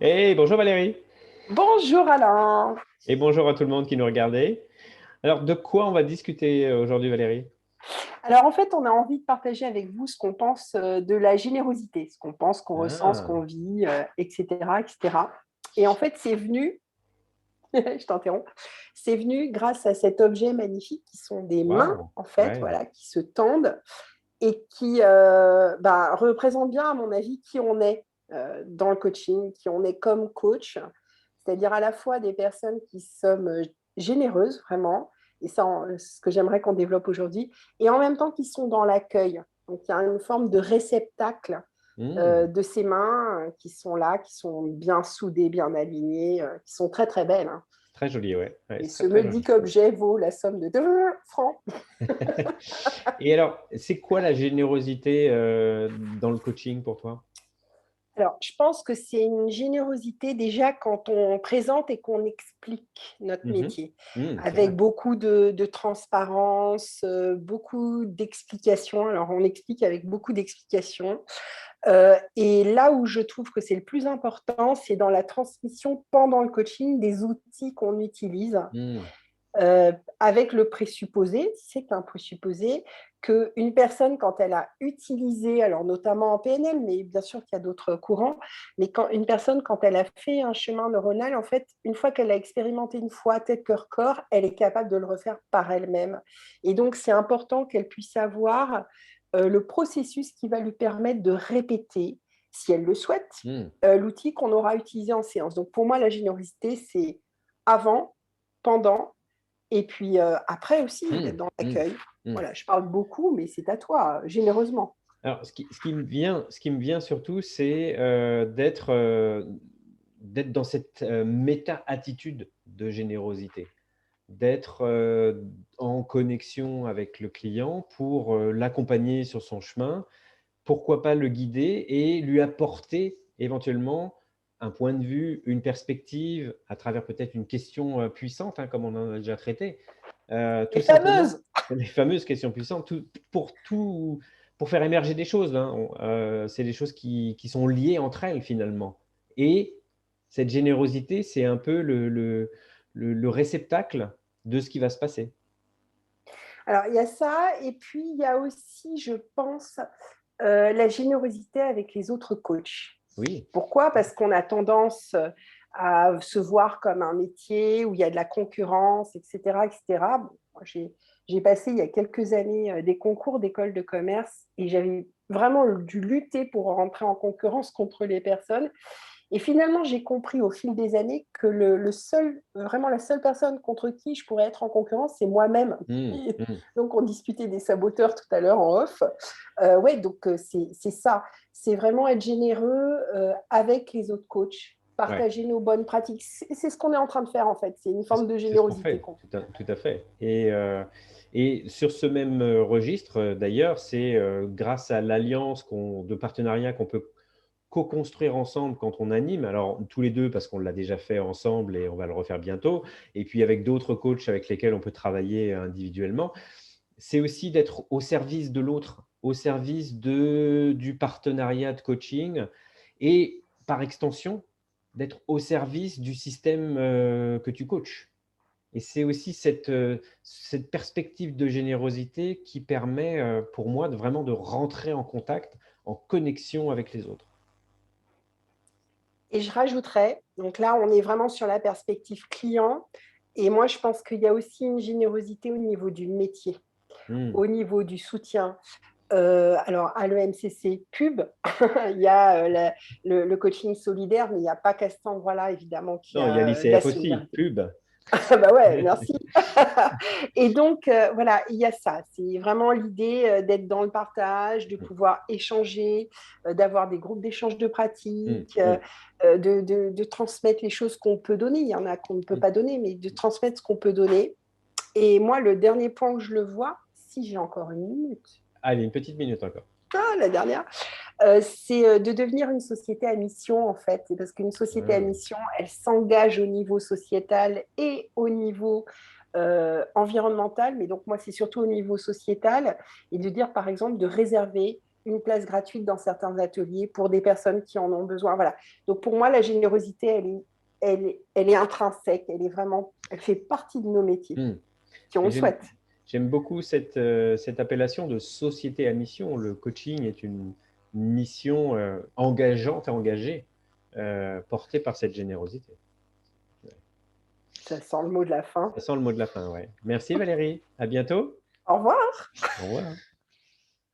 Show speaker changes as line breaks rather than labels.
Hey, bonjour Valérie.
Bonjour Alain.
Et bonjour à tout le monde qui nous regardait. Alors, de quoi on va discuter aujourd'hui, Valérie?
Alors en fait, on a envie de partager avec vous ce qu'on pense de la générosité, ce qu'on pense, qu'on ressent, ce qu'on
Ah,
vit, etc., etc. Et en fait, c'est venu, je t'interromps, c'est venu grâce à cet objet magnifique qui sont des mains,
waouh.
en fait,
Ouais.
voilà, qui se tendent et qui représentent bien, à mon avis, qui on est dans le coaching, qui on est comme coach. C'est-à-dire à la fois des personnes qui sommes généreuses, vraiment, et ça, ce que j'aimerais qu'on développe aujourd'hui, et en même temps qui sont dans l'accueil. Donc il y a une forme de réceptacle
Hmm,
de ces mains qui sont là, qui sont bien soudées, bien alignées, qui sont très très belles, hein.
très joli, ouais. Ouais,
Et
c'est
ce
très très joli.
modique objet vaut la somme de 2 francs.
Et alors, c'est quoi la générosité dans le coaching pour toi?
Alors, je pense que c'est une générosité déjà quand on présente et qu'on explique notre
Mhm.
métier,
C'est vrai.
avec beaucoup de transparence, beaucoup d'explications. Alors, on explique avec beaucoup d'explications. Et là où je trouve que c'est le plus important, c'est dans la transmission pendant le coaching des outils qu'on utilise
Hmm,
avec le présupposé, c'est un présupposé, qu'une personne, quand elle a utilisé, alors notamment en PNL, mais bien sûr qu'il y a d'autres courants, mais quand une personne, quand elle a fait un chemin neuronal, en fait, une fois qu'elle a expérimenté une fois tête, cœur, corps, elle est capable de le refaire par elle-même. Et donc, c'est important qu'elle puisse avoir le processus qui va lui permettre de répéter, si elle le souhaite,
hmm,
l'outil qu'on aura utilisé en séance. Donc, pour moi, la générosité, c'est avant, pendant et puis après aussi,
hmm,
d'être dans
hmm,
l'accueil.
hmm.
Voilà, je parle beaucoup, mais c'est à toi, généreusement.
Alors, ce qui me vient surtout, c'est d'être dans cette méta-attitude de générosité, d'être en connexion avec le client pour l'accompagner sur son chemin, pourquoi pas le guider et lui apporter éventuellement un point de vue, une perspective, à travers peut-être une question puissante, hein, comme on en a déjà traité,
Les
tout simplement,
fameuses.
les fameuses questions puissantes, pour faire émerger des choses, hein. C'est des choses qui sont liées entre elles finalement. Et cette générosité, c'est un peu le réceptacle de ce qui va se passer.
Alors, il y a ça, et puis il y a aussi, je pense, la générosité avec les autres coachs.
Oui.
Pourquoi? Parce qu'on a tendance à se voir comme un métier où il y a de la concurrence, etc., etc. Bon, moi, j'ai passé il y a quelques années des concours d'école de commerce et j'avais vraiment dû lutter pour rentrer en concurrence contre les personnes. Et finalement, j'ai compris au fil des années que le seul, vraiment la seule personne contre qui je pourrais être en concurrence, c'est moi-même.
Mmh,
Et
mmh.
donc, on discutait des saboteurs tout à l'heure en off. Ouais, donc c'est ça. C'est vraiment être généreux avec les autres coachs,
Ouais.
partager nos bonnes pratiques. C'est ce qu'on est en train de faire en fait. C'est une
C'est ce
forme de
c'est ce qu'on
générosité
fait,
qu'on
tout à fait. Et sur ce même registre, d'ailleurs, c'est grâce à l'alliance de partenariat qu'on peut co-construire ensemble quand on anime. Alors, tous les deux, parce qu'on l'a déjà fait ensemble et on va le refaire bientôt. Et puis avec d'autres coachs avec lesquels on peut travailler individuellement. C'est aussi d'être au service de l'autre, au service du partenariat de coaching et par extension, d'être au service du système que tu coaches. Et c'est aussi cette perspective de générosité qui permet pour moi vraiment de rentrer en contact, en connexion avec les autres.
Et je rajouterais, donc là, on est vraiment sur la perspective client. Et moi, je pense qu'il y a aussi une générosité au niveau du métier,
Hmm.
au niveau du soutien. Alors, à l'EMCC Pub, il y a le coaching solidaire, mais il n'y a pas qu'à cet endroit-là, évidemment, qu'il y
Non, il y a
a de la
l'ICF aussi,
solidarité.
pub.
Bah ouais, merci. Et donc, voilà, il y a ça. C'est vraiment l'idée d'être dans le partage, de
Hmm,
pouvoir échanger, d'avoir des groupes d'échange de
hmm,
pratiques,
hmm,
de transmettre les choses qu'on peut donner. Il y en a qu'on ne peut
hmm.
pas donner, mais de transmettre ce qu'on peut donner. Et moi, le dernier point que je le vois, si j'ai encore une minute,
Allez, une petite minute encore.
la dernière, c'est de devenir une société à mission, en fait. C'est parce qu'une société à
Ah,
mission, elle s'engage au niveau sociétal et au niveau environnemental, mais donc moi, c'est surtout au niveau sociétal, et de dire, par exemple, de réserver une place gratuite dans certains ateliers pour des personnes qui en ont besoin. Voilà. Donc pour moi, la générosité, elle est intrinsèque, elle fait partie de nos métiers,
Hmm.
si on
Et
le souhaite.
j'aime beaucoup cette appellation de société à mission. Le coaching est une mission engageante et engagée, portée par cette générosité.
Ça sent le mot de la fin.
Ça sent le mot de la fin, ouais. Merci Valérie, à bientôt.
Au revoir.
Au revoir.